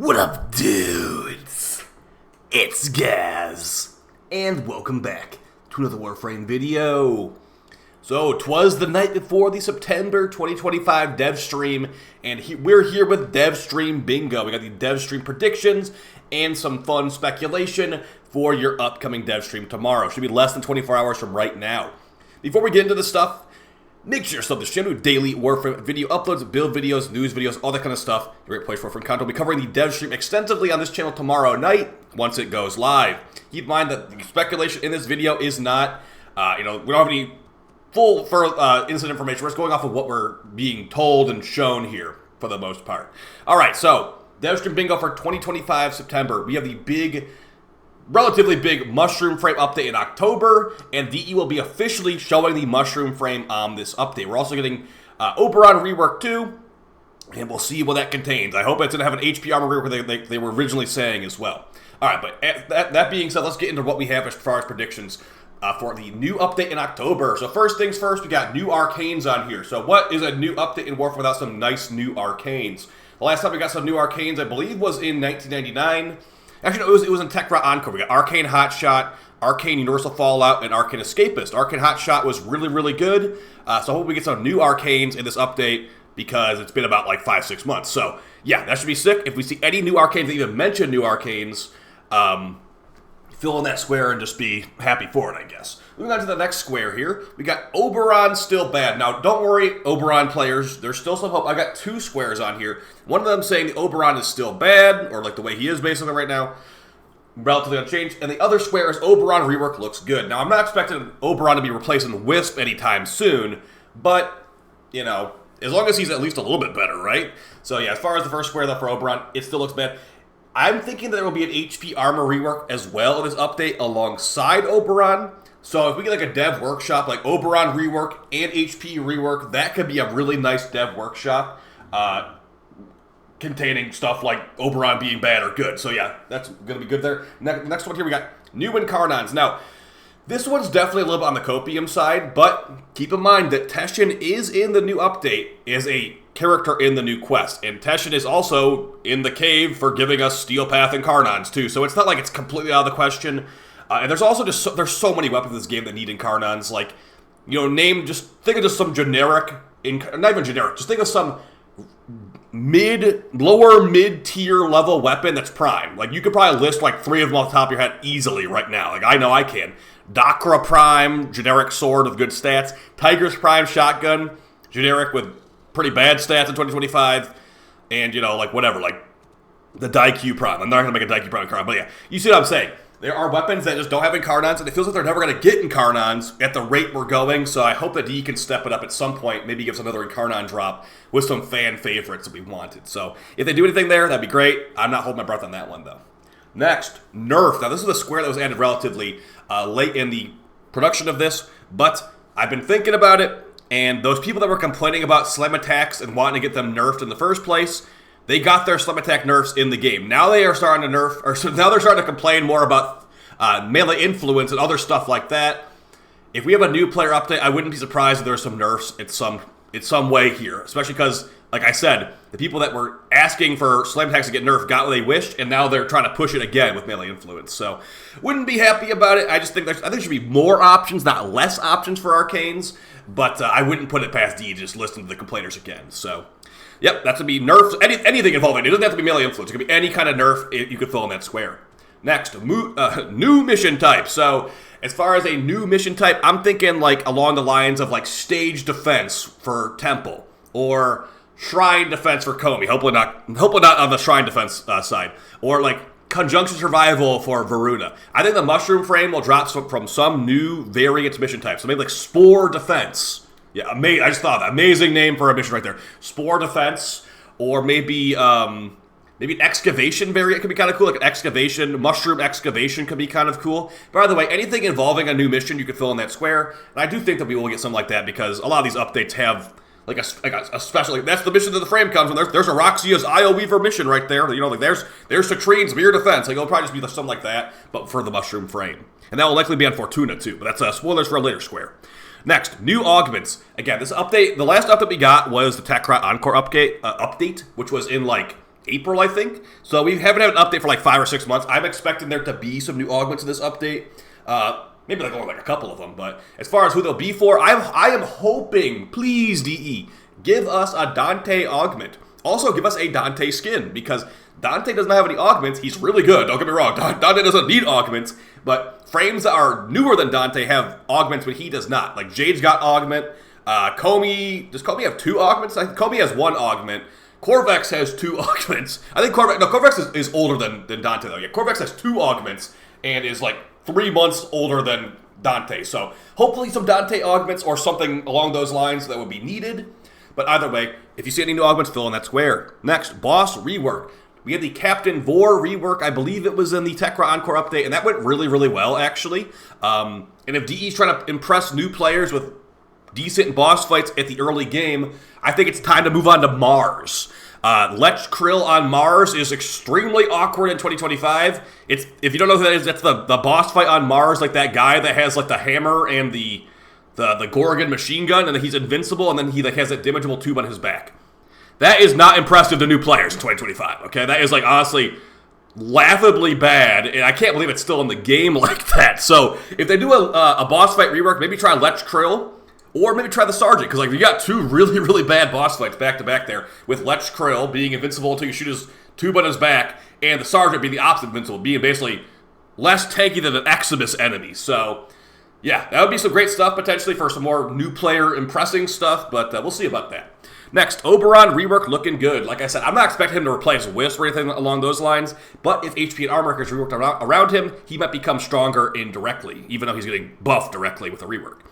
What up, dudes? It's Gaz, and welcome back to another Warframe video. So, 'twas the night before the September 2025 Devstream, and we're here with Devstream Bingo. We got the Devstream predictions and some fun speculation for your upcoming Devstream tomorrow. Should be less than 24 hours from right now. Before we get into the stuff, make sure you sub this channel, daily Warframe video uploads, build videos, news videos, all that kind of stuff. Great place for Warframe content. We'll be covering the Devstream extensively on this channel tomorrow night once it goes live. Keep in mind that the speculation in this video is not, we don't have any full instant information. We're just going off of what we're being told and shown here for the most part. Alright, so Devstream Bingo for 2025 September. We have the relatively big Mushroom Frame update in October, and DE will be officially showing the Mushroom Frame on this update. We're also getting Oberon Rework 2, and we'll see what that contains. I hope it's going to have an HP armor rework they were originally saying as well. Alright, but that being said, let's get into what we have as far as predictions for the new update in October. So first things first, we got new Arcanes on here. So what is a new update in Warframe without some nice new Arcanes? The last time we got some new Arcanes, I believe, was in 1999. Actually, no, it was in Techra Encore. We got Arcane Hotshot, Arcane Universal Fallout, and Arcane Escapist. Arcane Hotshot was really, really good. So I hope we get some new Arcanes in this update because it's been about like 5-6 months. So yeah, that should be sick. If we see any new Arcanes that even mention new Arcanes, fill in that square and just be happy for it, I guess. Moving on to the next square here, we got Oberon still bad. Now, don't worry, Oberon players, there's still some hope. I got two squares on here. One of them saying the Oberon is still bad, or like the way he is basically right now, relatively unchanged. And the other square is Oberon Rework looks good. Now, I'm not expecting Oberon to be replacing Wisp anytime soon, but, you know, as long as he's at least a little bit better, right? So yeah, as far as the first square though for Oberon, it still looks bad. I'm thinking that there will be an HP armor rework as well in this update alongside Oberon. So if we get like a dev workshop like Oberon rework and HP rework, that could be a really nice dev workshop containing stuff like Oberon being bad or good. So yeah, that's going to be good there. Next one here, we got new Incarnons. Now, this one's definitely a little bit on the copium side, but keep in mind that Teshin is in the new update, is a character in the new quest, and Teshin is also in the cave for giving us Steel Path Incarnons too, so it's not like it's completely out of the question. And there's also just there's so many weapons in this game that need Incarnons, like, you know, just think of just some generic, not even generic, just think of some lower mid-tier level weapon that's prime. Like, you could probably list like 3 of them off the top of your head easily right now. Like, I know I can. Dakra Prime, generic sword with good stats. Tiger's Prime shotgun, generic with pretty bad stats in 2025. And, you know, like, whatever, like, the Daikyu Prime. I'm not going to make a Daikyu Prime Incarnon, but yeah, you see what I'm saying. There are weapons that just don't have Incarnons, and it feels like they're never going to get Incarnons at the rate we're going, so I hope that DE can step it up at some point, maybe give us another Incarnon drop with some fan favorites that we wanted. So if they do anything there, that'd be great. I'm not holding my breath on that one, though. Next, Nerf. Now, this is a square that was added relatively late in the production of this, but I've been thinking about it, and those people that were complaining about slam attacks and wanting to get them nerfed in the first place, they got their slam attack nerfs in the game. Now they are starting to nerf, or so now they're starting to complain more about melee influence and other stuff like that. If we have a new player update, I wouldn't be surprised if there's some nerfs in some way here, especially because, like I said, the people that were asking for slam attacks to get nerfed got what they wished, and now they're trying to push it again with melee influence. So, wouldn't be happy about it. I think there should be more options, not less options for Arcanes, but I wouldn't put it past D to just listen to the complainers again. So, yep, that's going to be nerfs, anything involving it. It doesn't have to be melee influence. It could be any kind of nerf you could fill in that square. Next, new mission type. So, as far as a new mission type, I'm thinking like along the lines of like stage defense for Temple, or shrine defense for Komi. Hopefully not on the shrine defense side, or like conjunction survival for Varuna. I think the Mushroom Frame will drop from some new variant mission type. So maybe like Spore Defense. Yeah, I just thought that. Amazing name for a mission right there. Spore Defense, or maybe maybe an excavation variant could be kind of cool. Like an excavation, mushroom excavation could be kind of cool. By the way, anything involving a new mission, you could fill in that square. And I do think that we will get something like that because a lot of these updates have like a special, like that's the mission that the frame comes from. There's Araxia's Io Weaver mission right there. You know, like there's Citrine's Mirror Defense. Like it'll probably just be something like that, but for the Mushroom Frame. And that will likely be on Fortuna too, but that's spoilers for a later square. Next, new Augments. Again, this update, the last update we got was the Techra Encore update, which was in like April, I think. So we haven't had an update for like 5 or 6 months. I'm expecting there to be some new augments in this update. Maybe like only like a couple of them. But as far as who they'll be for, I am hoping, please, DE, give us a Dante augment. Also, give us a Dante skin, because Dante does not have any augments. He's really good, don't get me wrong. Dante doesn't need augments, but frames that are newer than Dante have augments when he does not. Like, Jade's got augment. Comey, does Comey have 2 augments? I think Comey has 1 augment. Corvex has 2 augments. I think Corvex is older than Dante, though. Yeah, Corvex has 2 augments and is like 3 months older than Dante. So hopefully some Dante augments or something along those lines that would be needed. But either way, if you see any new augments, fill in that square. Next, boss rework. We had the Captain Vor rework. I believe it was in the Tekra Encore update, and that went really, really well, actually. And if DE's trying to impress new players with decent boss fights at the early game, I think it's time to move on to Mars. Lech Krill on Mars is extremely awkward in 2025. If you don't know who that is, that's the boss fight on Mars, like that guy that has like the hammer and the Gorgon machine gun, and then he's invincible, and then he like has that damageable tube on his back. That is not impressive to new players in 2025, okay? That is like honestly laughably bad, and I can't believe it's still in the game like that. So if they do a boss fight rework, maybe try Lech Krill, or maybe try the Sergeant, because like we got 2 really, really bad boss fights back to back there, with Lech Krill being invincible until you shoot his tube on his back, and the Sergeant being the opposite invincible, being basically less tanky than an Eximus enemy. So yeah, that would be some great stuff potentially for some more new player impressing stuff, but we'll see about that. Next, Oberon Rework looking good. Like I said, I'm not expecting him to replace Wisp or anything along those lines, but if HP and armor is reworked around him, he might become stronger indirectly, even though he's getting buffed directly with a rework.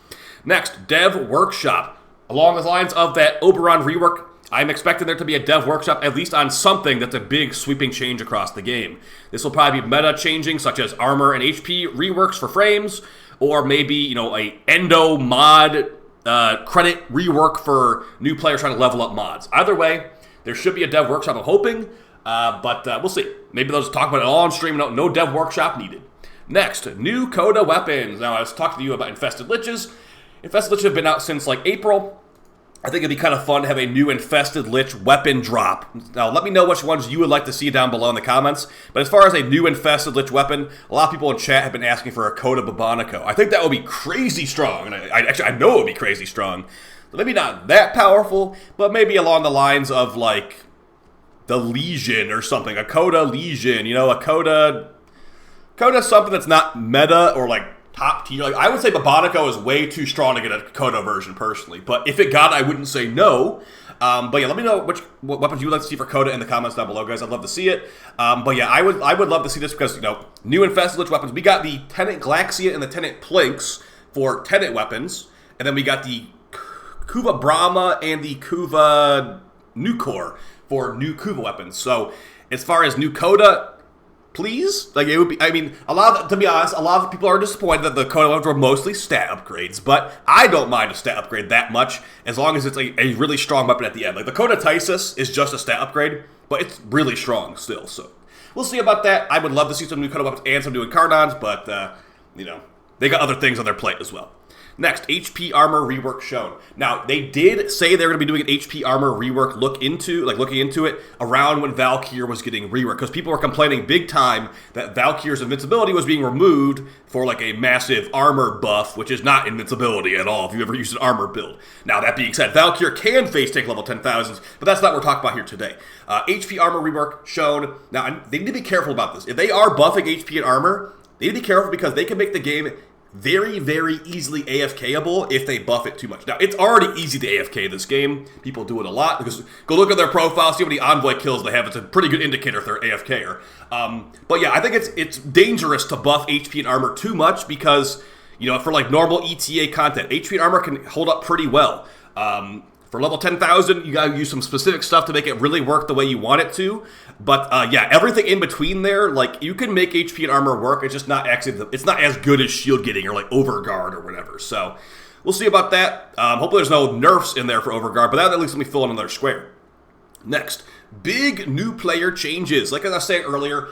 Next, Dev Workshop. Along the lines of that Oberon Rework, I'm expecting there to be a Dev Workshop at least on something that's a big sweeping change across the game. This will probably be meta changing, such as armor and HP reworks for frames, or maybe, you know, a Endo mod credit rework for new players trying to level up mods. Either way, there should be a Dev Workshop, I'm hoping, but we'll see. Maybe they'll just talk about it all on stream. No Dev Workshop needed. Next, new Coda weapons. Now, I was talking to you about Infested Liches. Infested Lich have been out since like April. I think it'd be kind of fun to have a new Infested Lich weapon drop. Now, let me know which ones you would like to see down below in the comments. But as far as a new Infested Lich weapon, a lot of people in chat have been asking for a Coda Babonico. I think that would be crazy strong, and I know it would be crazy strong. So maybe not that powerful, but maybe along the lines of like the Legion or something. A Coda Legion, you know, a Coda something that's not meta or like top tier. Like, I would say Babonico is way too strong to get a Coda version personally, but if it got it, I wouldn't say no. But yeah, let me know what weapons you would like to see for Coda in the comments down below, guys. I'd love to see it. But yeah, I would love to see this because, you know, new Infested Lich weapons. We got the Tenant Glaxia and the Tenant Plinks for Tenant weapons, and then we got the Kuva Brahma and the Kuva Nucor for new Kuva weapons. So as far as new Coda, please, like, it would be, I mean, to be honest, a lot of people are disappointed that the Coda weapons were mostly stat upgrades, but I don't mind a stat upgrade that much, as long as it's a really strong weapon at the end. Like, the Coda Tysus is just a stat upgrade, but it's really strong still, so we'll see about that. I would love to see some new Coda weapons and some new Incarnons, but, you know, they got other things on their plate as well. Next, HP armor rework shown. Now, they did say they're going to be doing an HP armor rework looking into it around when Valkyr was getting reworked, because people were complaining big time that Valkyr's invincibility was being removed for like a massive armor buff, which is not invincibility at all if you ever used an armor build. Now, that being said, Valkyr can face tank level 10,000s, but that's not what we're talking about here today. HP armor rework shown. Now, they need to be careful about this. If they are buffing HP and armor, they need to be careful because they can make the game very, very easily AFKable if they buff it too much. Now, it's already easy to AFK this game. People do it a lot, because go look at their profile, see how many Envoy kills they have. It's a pretty good indicator if they're AFKer. But yeah, I think it's dangerous to buff HP and armor too much because, you know, for like normal ETA content, HP and armor can hold up pretty well. For level 10,000, you gotta use some specific stuff to make it really work the way you want it to. But yeah, everything in between there, like, you can make HP and armor work. It's just not actually, it's not as good as shield getting or like Overguard or whatever. So we'll see about that. Hopefully there's no nerfs in there for Overguard, but that at least let me fill in another square. Next, big new player changes. Like I was saying earlier,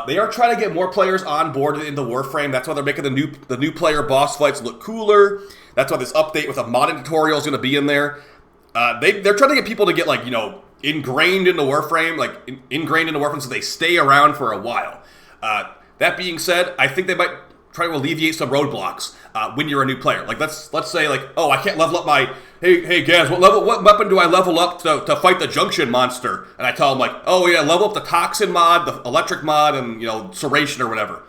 they are trying to get more players on board in the Warframe. That's why they're making the new player boss fights look cooler. That's why this update with a modding tutorial is going to be in there. They're trying to get people to get, like, you know, ingrained into Warframe, ingrained into Warframe, so they stay around for a while. That being said, I think they might try to alleviate some roadblocks when you're a new player. Like let's say oh, I can't level up my hey Gaz, what weapon do I level up to fight the junction monster? And I tell them oh yeah, level up the toxin mod, the electric mod, and serration or whatever.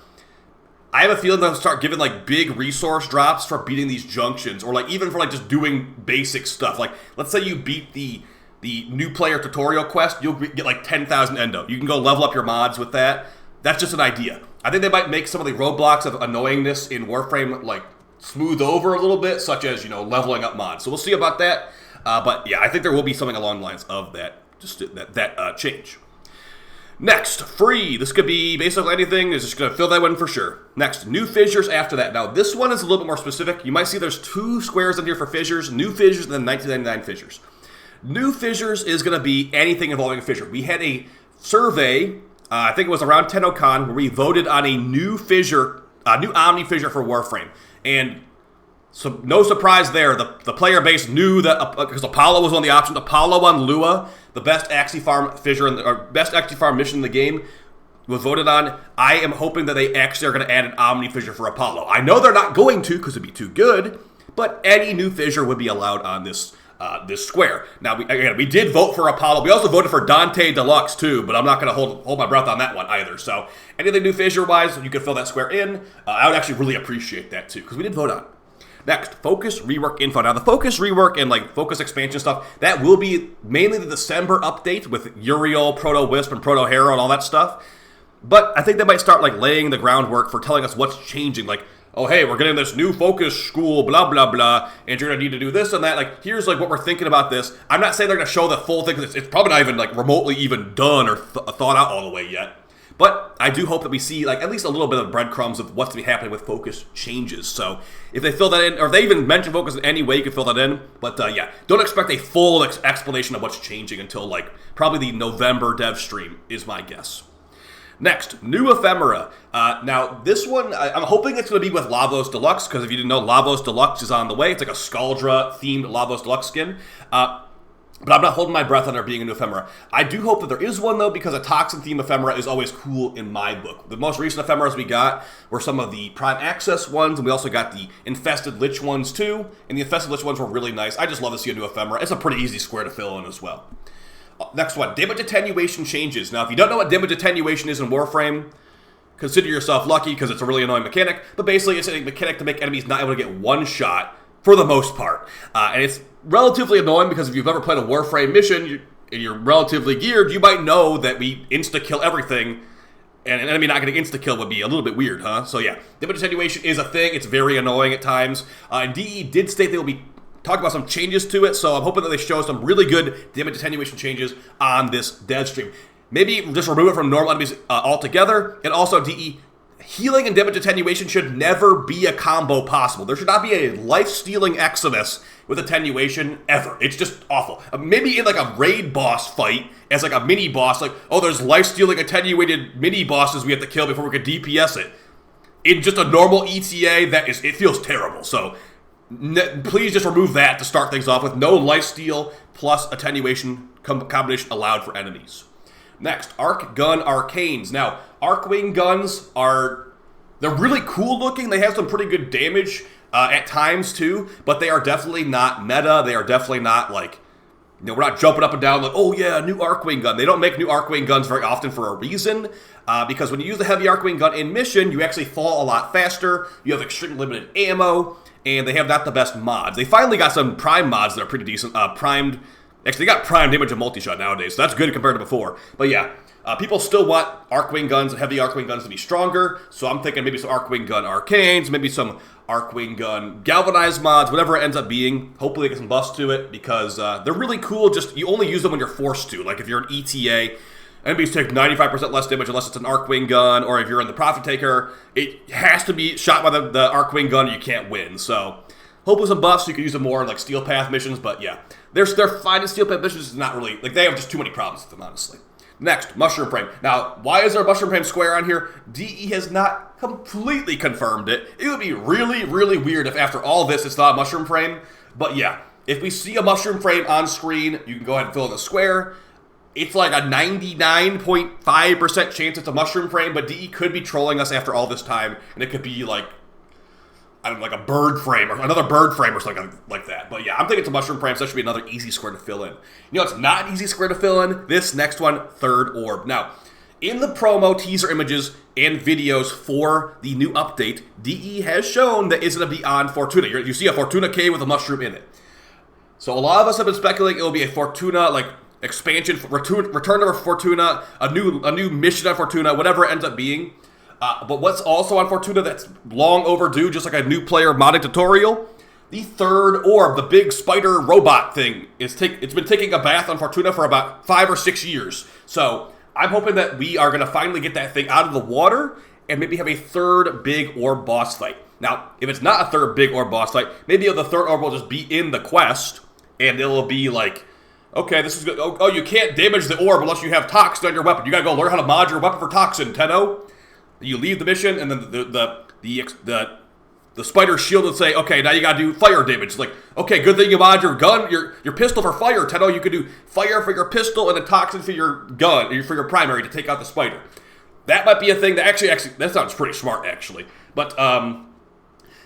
I have a feeling they'll start giving big resource drops for beating these junctions, or even for just doing basic stuff. Let's say you beat the new player tutorial quest, you'll get 10,000 endo. You can go level up your mods with that. That's just an idea. I think they might make some of the roadblocks of annoyingness in Warframe smooth over a little bit, such as leveling up mods. So we'll see about that. But yeah, I think there will be something along the lines of that, just that change. Next, free. This could be basically anything. It's just going to fill that one for sure. Next, new fissures after that. Now, this one is a little bit more specific. You might see there's 2 squares in here for fissures. New fissures and then 1999 fissures. New fissures is going to be anything involving a fissure. We had a survey, I think it was around TennoCon, where we voted on a new fissure, a new Omni fissure for Warframe. And so no surprise there, the player base knew that, because Apollo was one of the options. Apollo on Lua, the best Axifarm fissure, or best Axifarm mission in the game, was voted on. I am hoping that they actually are going to add an Omni fissure for Apollo. I know they're not going to, because it'd be too good, but any new fissure would be allowed on this square. Now, we did vote for Apollo. We also voted for Dante Deluxe, too, but I'm not going to hold my breath on that one either. So, anything new fissure-wise, you can fill that square in. I would actually really appreciate that, too, because we did vote on it. Next, focus rework info. Now, the focus rework and focus expansion stuff, that will be mainly the December update with Uriel, Proto-Wisp, and Proto-Hero and all that stuff. But I think they might start laying the groundwork for telling us what's changing. Oh, hey, we're getting this new focus school, blah, blah, blah, and you're going to need to do this and that. Here's, what we're thinking about this. I'm not saying they're going to show the full thing, because it's probably not even, remotely even done or thought out all the way yet. But I do hope that we see, at least a little bit of breadcrumbs of what's to be happening with focus changes. So if they fill that in, or if they even mention focus in any way, you can fill that in. But, yeah, don't expect a full explanation of what's changing until, probably the November dev stream is my guess. Next, new ephemera. Now, this one, I'm hoping it's going to be with Lavos Deluxe, because if you didn't know, Lavos Deluxe is on the way. It's like a Scaldra-themed Lavos Deluxe skin. But I'm not holding my breath on there being a new ephemera. I do hope that there is one, though, because a Toxin-themed ephemera is always cool in my book. The most recent ephemeras we got were some of the Prime Access ones, and we also got the Infested Lich ones, too. And the Infested Lich ones were really nice. I just love to see a new ephemera. It's a pretty easy square to fill in as well. Next one, damage attenuation changes. Now, if you don't know what damage attenuation is in Warframe, consider yourself lucky, because it's a really annoying mechanic. But basically, it's a mechanic to make enemies not able to get one shot for the most part. And it's relatively annoying, because if you've ever played a Warframe mission and you're relatively geared, you might know that we insta-kill everything, and an enemy not getting insta-kill would be a little bit weird, huh? So yeah, damage attenuation is a thing. It's very annoying at times. And DE did state they will be talk about some changes to it, so I'm hoping that they show some really good damage attenuation changes on this dev stream. Maybe just remove it from normal enemies altogether, and also DE, healing and damage attenuation should never be a combo possible. There should not be a life-stealing Eximus with attenuation ever. It's just awful. Maybe in a raid boss fight, as a mini-boss, oh, there's life-stealing attenuated mini-bosses we have to kill before we could DPS it. In just a normal ETA, it feels terrible, so please just remove that to start things off with. No lifesteal plus attenuation combination allowed for enemies. Next, Arc Gun Arcanes. Now, Arcwing guns they're really cool looking. They have some pretty good damage at times too, but they are definitely not meta. They are definitely not we're not jumping up and down oh yeah, new Arcwing gun. They don't make new Arcwing guns very often for a reason, because when you use the heavy Arcwing gun in mission, you actually fall a lot faster. You have extremely limited ammo, and they have not the best mods. They finally got some prime mods that are pretty decent. Actually, they got prime damage and multi-shot nowadays, so that's good compared to before. But yeah, people still want Arcwing guns and heavy Arcwing guns to be stronger, so I'm thinking maybe some Arcwing gun Arcanes, maybe some Arcwing gun galvanized mods, whatever it ends up being. Hopefully they get some buffs to it, because they're really cool. Just, you only use them when you're forced to. If you're an ETA, enemies take 95% less damage unless it's an Arcwing gun, or if you're in the Profit Taker, it has to be shot by the Arcwing gun, or you can't win. So, hopefully some buffs, so you can use them more in Steel Path missions, but yeah. They're fine in Steel Path missions, it's not really, they have just too many problems with them, honestly. Next, Mushroom Frame. Now, why is there a Mushroom Frame square on here? DE has not completely confirmed it. It would be really, really weird if after all this it's not a Mushroom Frame. But yeah, if we see a Mushroom Frame on screen, you can go ahead and fill in the square. it's like a 99.5% chance it's a mushroom frame, but DE could be trolling us after all this time, and it could be like, I don't know, like a bird frame or another bird frame or something like that. But yeah, I'm thinking it's a mushroom frame, so that should be another easy square to fill in. You know, it's not an easy square to fill in. This next one, third orb. Now, in the promo, teaser images, and videos for the new update, DE has shown that it's going to be on Fortuna. You see a Fortuna cave with a mushroom in it. So a lot of us have been speculating it will be a Fortuna, like, expansion, return to Fortuna, a new mission on Fortuna, whatever it ends up being. But what's also on Fortuna that's long overdue, just like a new player modding tutorial, the third orb, the big spider robot thing, it's been taking a bath on Fortuna for about 5 or 6 years. So I'm hoping that we are going to finally get that thing out of the water and maybe have a third big orb boss fight. Now, if it's not a third big orb boss fight, maybe the third orb will just be in the quest, and it'll be like, okay, this is good. Oh, you can't damage the orb unless you have toxin on your weapon. You gotta go learn how to mod your weapon for toxin, Tenno. You leave the mission, and then the spider shield would say, okay, now you gotta do fire damage. It's like, okay, good thing you mod your gun, your pistol for fire, Tenno. You could do fire for your pistol and then toxin for your gun, or for your primary to take out the spider. That might be a thing that actually, that sounds pretty smart, actually. But,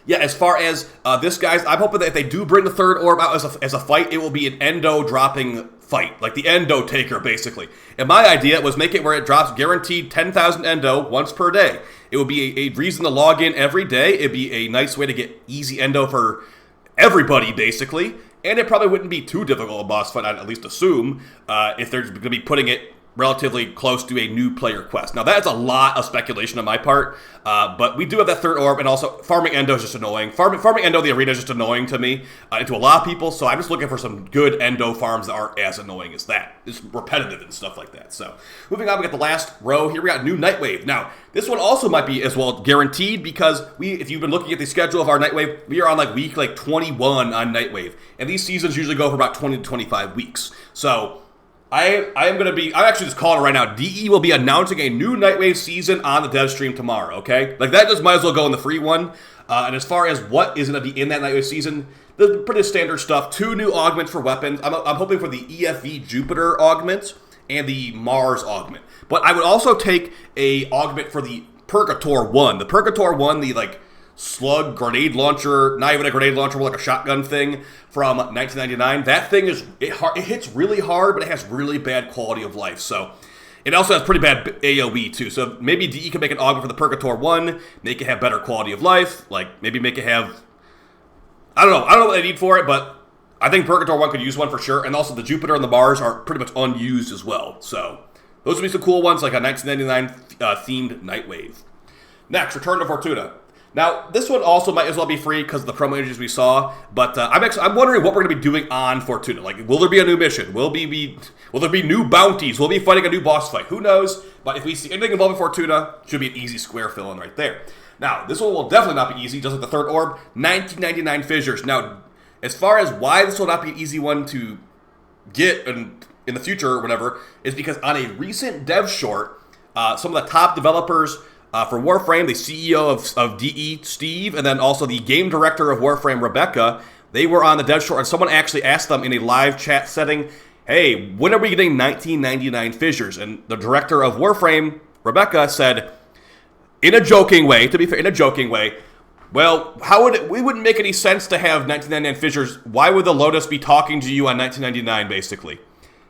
yeah, as far as this, guys, I'm hoping that if they do bring the third orb out as a fight, it will be an endo dropping fight, like the endo taker, basically. And my idea was make it where it drops guaranteed 10,000 endo once per day. It would be a reason to log in every day. It'd be a nice way to get easy endo for everybody, basically. And it probably wouldn't be too difficult a boss fight, I'd at least assume, if they're going to be putting it relatively close to a new player quest. Now, that's a lot of speculation on my part, but we do have that third orb, and also farming endo is just annoying. Farming endo the arena is just annoying to me, and to a lot of people, so I'm just looking for some good endo farms that aren't as annoying as that. It's repetitive and stuff like that. So, moving on, we got the last row. Here we got new Nightwave. Now, this one also might be as well guaranteed, because if you've been looking at the schedule of our Nightwave, we are on like week 21 on Nightwave, and these seasons usually go for about 20 to 25 weeks. So, I'm actually just calling it right now. DE will be announcing a new Nightwave season on the Devstream tomorrow, okay? Like, that just might as well go in the free one. And as far as what is going to be in that Nightwave season, the pretty standard stuff. 2 new augments for weapons. I'm hoping for the EFV Jupiter augment and the Mars augment. But I would also take a augment for the Purgator 1. The Purgator 1, the, like, slug grenade launcher, not even a grenade launcher, but like a shotgun thing from 1999. That thing it hits really hard, but it has really bad quality of life. So it also has pretty bad AoE too. So maybe DE can make an augment for the Purgator 1, make it have better quality of life. Like maybe make it have, I don't know what they need for it, but I think Purgator 1 could use one for sure. And also the Jupiter and the Mars are pretty much unused as well. So those would be some cool ones, like a 1999 themed Nightwave. Next, Return to Fortuna. Now, this one also might as well be free because of the promo images we saw, but I'm wondering what we're going to be doing on Fortuna. Like, will there be a new mission? Will there be new bounties? Will we be fighting a new boss fight? Who knows? But if we see anything involving Fortuna, it should be an easy square fill-in right there. Now, this one will definitely not be easy, just like the third orb, 1999 Fissures. Now, as far as why this will not be an easy one to get in the future or whatever, is because on a recent dev short, some of the top developers for Warframe, the CEO of DE, Steve, and then also the game director of Warframe, Rebecca, they were on the dev short, and someone actually asked them in a live chat setting, hey, when are we getting 1999 Fissures? And the director of Warframe, Rebecca, said, in a joking way, to be fair, in a joking way, well, it wouldn't make any sense to have 1999 Fissures. Why would the Lotus be talking to you on 1999, basically?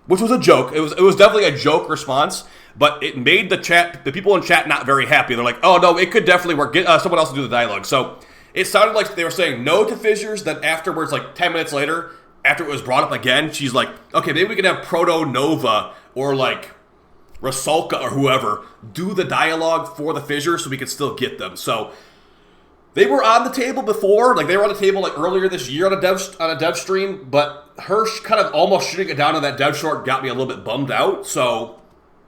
Which was a joke. It was definitely a joke response, but it made the people in chat not very happy. They're like, oh no, it could definitely work. Get someone else to do the dialogue. So it sounded like they were saying no to Fissures, then afterwards, like 10 minutes later, after it was brought up again, she's like, okay, maybe we can have Proto Nova or like Rasulka or whoever do the dialogue for the Fissures so we could still get them. So they were on the table before, like they were on the table like earlier this year on a dev stream, but her kind of almost shooting it down on that dev short got me a little bit bummed out. So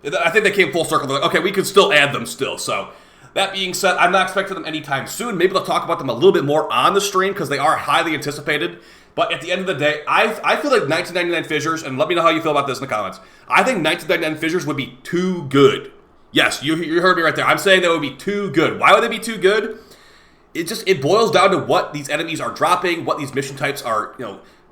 I think they came full circle. They're like, okay, we can still add them still. So that being said, I'm not expecting them anytime soon. Maybe they'll talk about them a little bit more on the stream because they are highly anticipated. But at the end of the day, I feel like 1999 Fissures, and let me know how you feel about this in the comments. I think 1999 Fissures would be too good. Yes, you heard me right there. I'm saying that would be too good. Why would they be too good? It boils down to what these enemies are dropping, what these mission types are,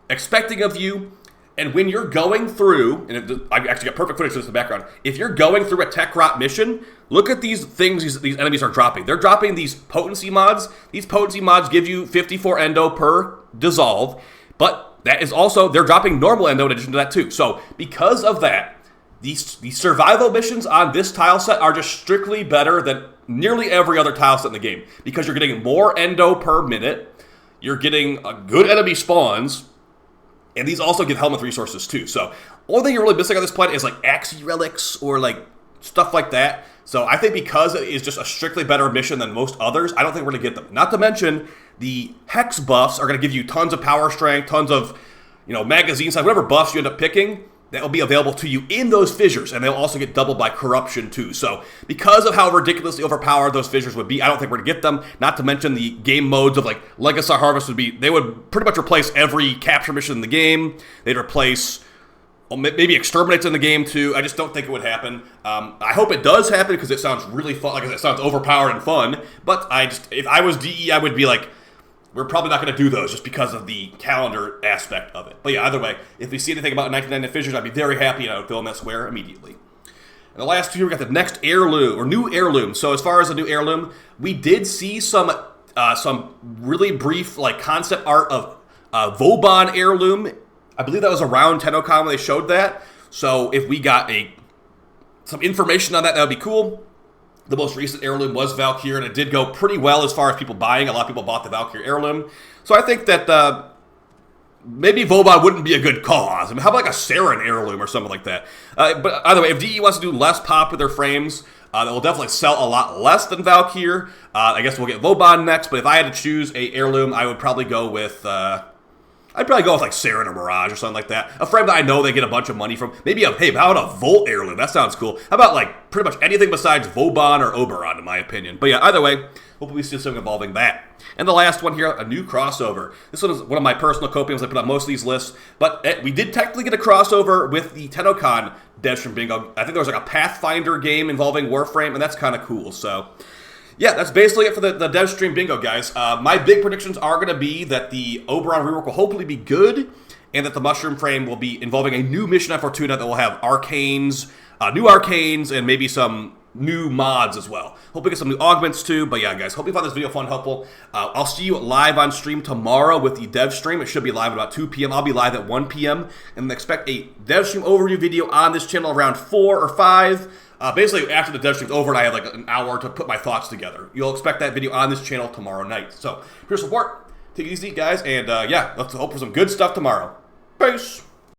expecting of you. And when you're going through, and I actually got perfect footage of this in the background, if you're going through a tech rot mission, look at these things these enemies are dropping. They're dropping these potency mods. These potency mods give you 54 endo per dissolve, but that is also, they're dropping normal endo in addition to that too. So because of that, these survival missions on this tile set are just strictly better than nearly every other tile set in the game, because you're getting more endo per minute, you're getting a good enemy spawns, and these also give helmet resources too. So, only thing you're really missing on this planet is like Axie relics or like stuff like that. So I think because it is just a strictly better mission than most others, I don't think we're going to get them. Not to mention, the Hex buffs are going to give you tons of power strength, tons of, magazine size, whatever buffs you end up picking, that will be available to you in those fissures, and they'll also get doubled by corruption too. So because of how ridiculously overpowered those fissures would be, I don't think we're going to get them. Not to mention the game modes of like Legacy Harvest they would pretty much replace every capture mission in the game. They'd replace maybe exterminates in the game too. I just don't think it would happen. I hope it does happen because it sounds really fun. Like it sounds overpowered and fun. But if I was DE, I would be like, we're probably not going to do those just because of the calendar aspect of it. But yeah, either way, if we see anything about 1999 Fissures, I'd be very happy and I would fill in that square immediately. And the last two, we got the next heirloom, or new heirloom. So as far as the new heirloom, we did see some really brief like concept art of Vauban heirloom. I believe that was around TennoCon when they showed that. So if we got some information on that, that would be cool. The most recent heirloom was Valkyrie, and it did go pretty well as far as people buying. A lot of people bought the Valkyrie heirloom. So I think that maybe Vauban wouldn't be a good cause. I mean, how about like a Saren heirloom or something like that? But either way, if DE wants to do less popular frames, that will definitely sell a lot less than Valkyrie. I guess we'll get Vauban next, but if I had to choose a heirloom, I would probably go with... I'd probably go with like Saren or Mirage or something like that. A frame that I know they get a bunch of money from. Maybe how about a Volt heirloom? That sounds cool. How about like pretty much anything besides Vauban or Oberon, in my opinion. But yeah, either way, hopefully we see something involving that. And the last one here, a new crossover. This one is one of my personal copiums I put on most of these lists. But we did technically get a crossover with the TennoCon Devstream bingo. I think there was like a Pathfinder game involving Warframe, and that's kind of cool. So... yeah, that's basically it for the Devstream bingo, guys. My big predictions are going to be that the Oberon Rework will hopefully be good, and that the Mushroom Frame will be involving a new mission on Fortuna that will have Arcanes, new Arcanes, and maybe some new mods as well. Hope we get some new Augments too, but yeah, guys, hope you found this video fun and helpful. I'll see you live on stream tomorrow with the Devstream. It should be live at about 2 p.m. I'll be live at 1 p.m. and expect a Devstream overview video on this channel around 4 or 5. Basically, after the dev stream's over and I have like an hour to put my thoughts together. You'll expect that video on this channel tomorrow night. So, for your support, take it easy, guys, and yeah, let's hope for some good stuff tomorrow. Peace!